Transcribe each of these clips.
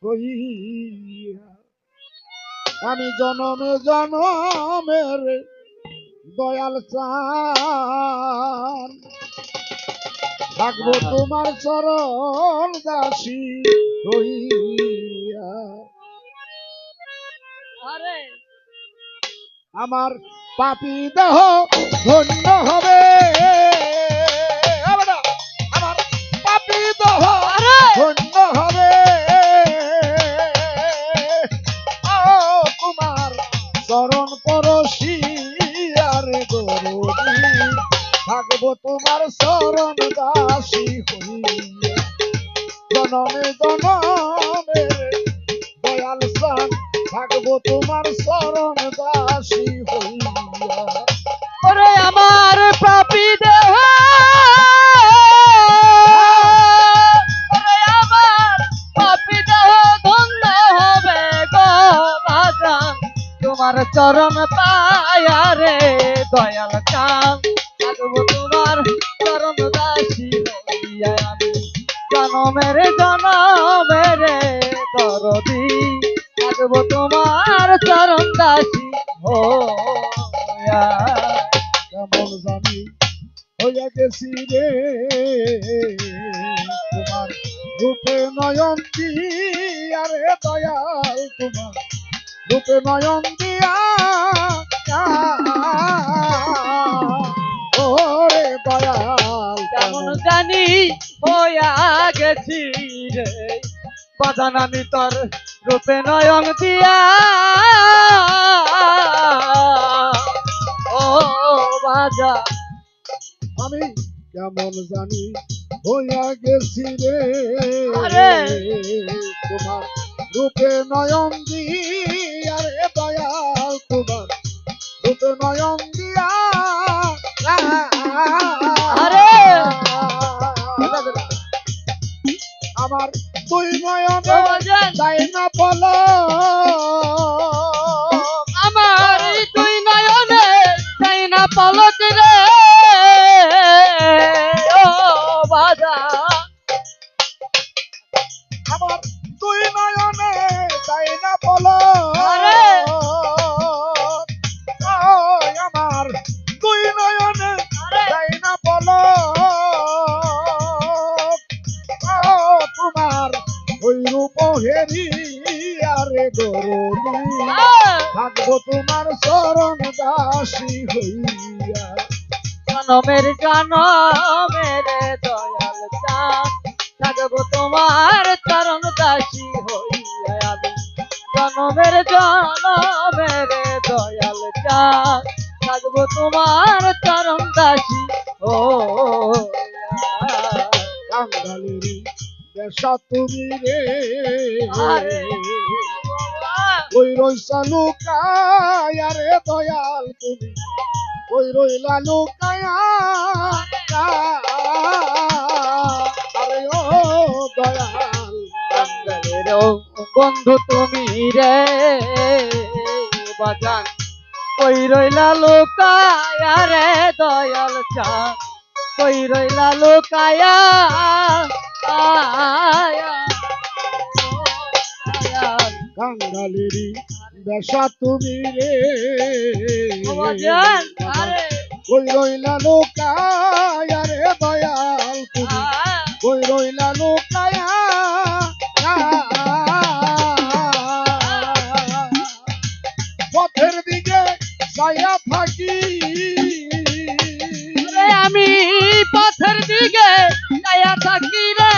হইয়া আমি জনমে জনমের দয়াল চান থাকবো তোমার চরণ দাসী হইয়া। আমার পাপী দেহ ধন্য হবে, আমার পাপী দেহ ধন্য হবে তোমার চরণ পরশিয়ারে গরুদি থাকবো তোমার চরণ দাসী হইয়া জনমে জনমে দয়াল চান থাকবো তোমার চরণ দাসী হইয়া। ওরে আমার পাপী দেহ, ওরে আমার পাপী দেহ ধন্য হবে গো বাজান তোমার চরণ পায়া রে দয়াল চান থাকবো তোমার চরণ দাসী হইয়া আমি জনমের জনমের দরদি থাকবো তোমার চরণ দাসী হইয়া। কেমন জানি হইয়া গেছি রে তোমার রূপে নয়ন দিয়ারে দয়াল তোমার রূপে নয়ন দিয়া ওরে দয়াল কেমন জানি হইয়া গেছি রে বাজান আমি তোর রূপে নয়ন দিয়া ও বাজা আমি কেমন জানি হইয়া গেছি আরে। রে তোমার রূপে নয়ন দিয়ারে দয়াল তোমার রূপে নয়ন দিয়া আরে আমার দুই নয়ন ও বাজান যাই না বলো আমার তুই নয়নে চাই না পলক রে ও বাজা আমার দুই নয়নে যাই না বলো আরে। আমার দুই নয়নে আরে যাই না বলো তোমার ওই রূপ হেরি আরে গরুদি থাকবো তোমার চরণ দাসী হইয়া জনমের জনমের দয়াল চান থাকবো তোমার চরণ দাসী হইয়া আমি জনমের জনমের দয়াল চান থাকবো তোমার চরণ দাসী হইয়া। কাঙ্গালেরি দেশা তুমি রে আরে ওই রইসা লুকায়া রে দয়াল তুমি ওই রইলা লুকায়া আরে ও দয়াল কাঙ্গালের বন্ধু তুমি রে বাজান কই রইলা লোকায়া রে দয়াল চান কই রইলা লোকায়া কাঙ্গালেরি দেশা তুমি রে বাজান আরে ওই রইলা লুকায়া রে দয়াল তুমি ওই রইলা লুকায়া পথের দিকে ছায়া থাকি আমি পথের দিকে যাইয়া থাকি রে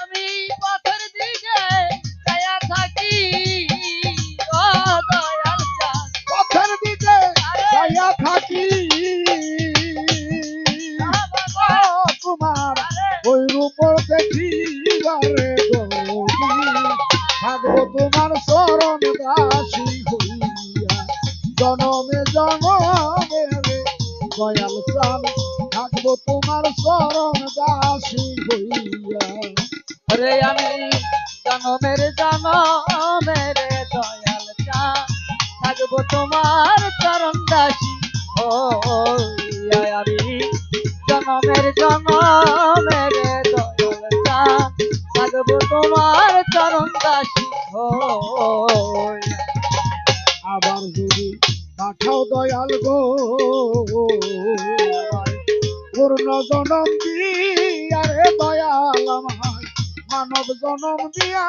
আমি পথের দিকে যাইয়া থাকি ও দয়াল চান পথের দিকে ছায়া থাকি তোমার ওই রূপ দেখিবারে গৌরী থাকবো তোমার চরণ দাসী হইয়া জনমে জনমে দয়াল চান থাকবো তোমার চরণ দাসী হইয়া। রে আমি জনমের জনমের দয়াল চান থাকবো তোমার চরণ দাসী ও আমি জনমের জনমের দয়াল চাঁদ থাকবো তোমার চরণ দাসী হইয়া। আবার যদি পাঠাও দয়াল গো পূর্ণ জনম দিয়া রে দয়াল আমায় মানব জনম দিয়া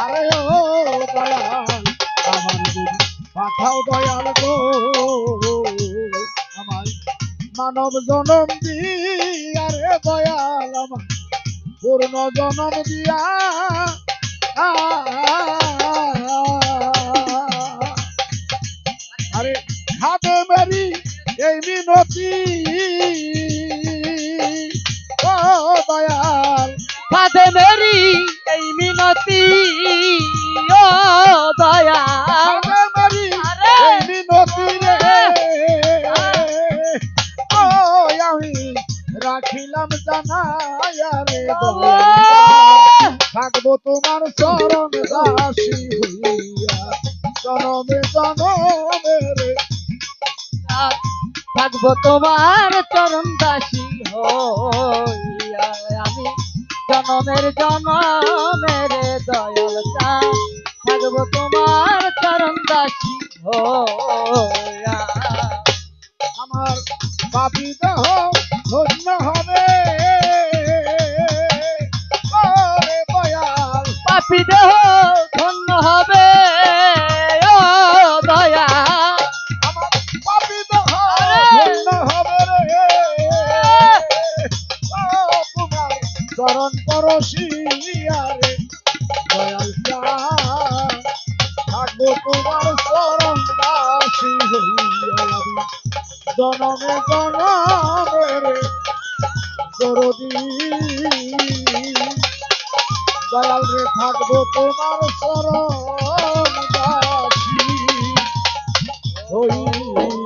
আরে ও দয়াল আমার যদি পাঠাও দয়াল গো আমায় মানব জনম দিয়া রে দয়াল আমায় পূর্ণ জনম দিয়া আরে হাতে মেরি এই মিনতি ও দয়াল ফাদে মেরি এই মিনতি ও দয়া হাতে মেরি আরে এই মিনতি রে ও আমি রাখিলাম জানায়া রে দয়াল থাকবো তোমার চরণ দাসী হইয়া জনমে জনমে রে থাকবো তোমার চরণ দাসী হইয়া আমি জনমের জনমের দয়াল চাঁদ থাকবো তোমার চরণ দাসী হইয়া। আমার পাপি দেহ ধন্য হবে ওরে দয়াল পাপী দেহ ধন্য হবে ও দয়া আমার পাপি দেহ ধন্য হবে রে ও তোমার চরণ পরশিয়া রে দয়াল চাঁদ থাকবো তোমার চরণ দাসী হইয়া আমি জনমে জনমে রে দরদি দয়াল রে থাকবো তোমার চরণ দাসী হইয়া।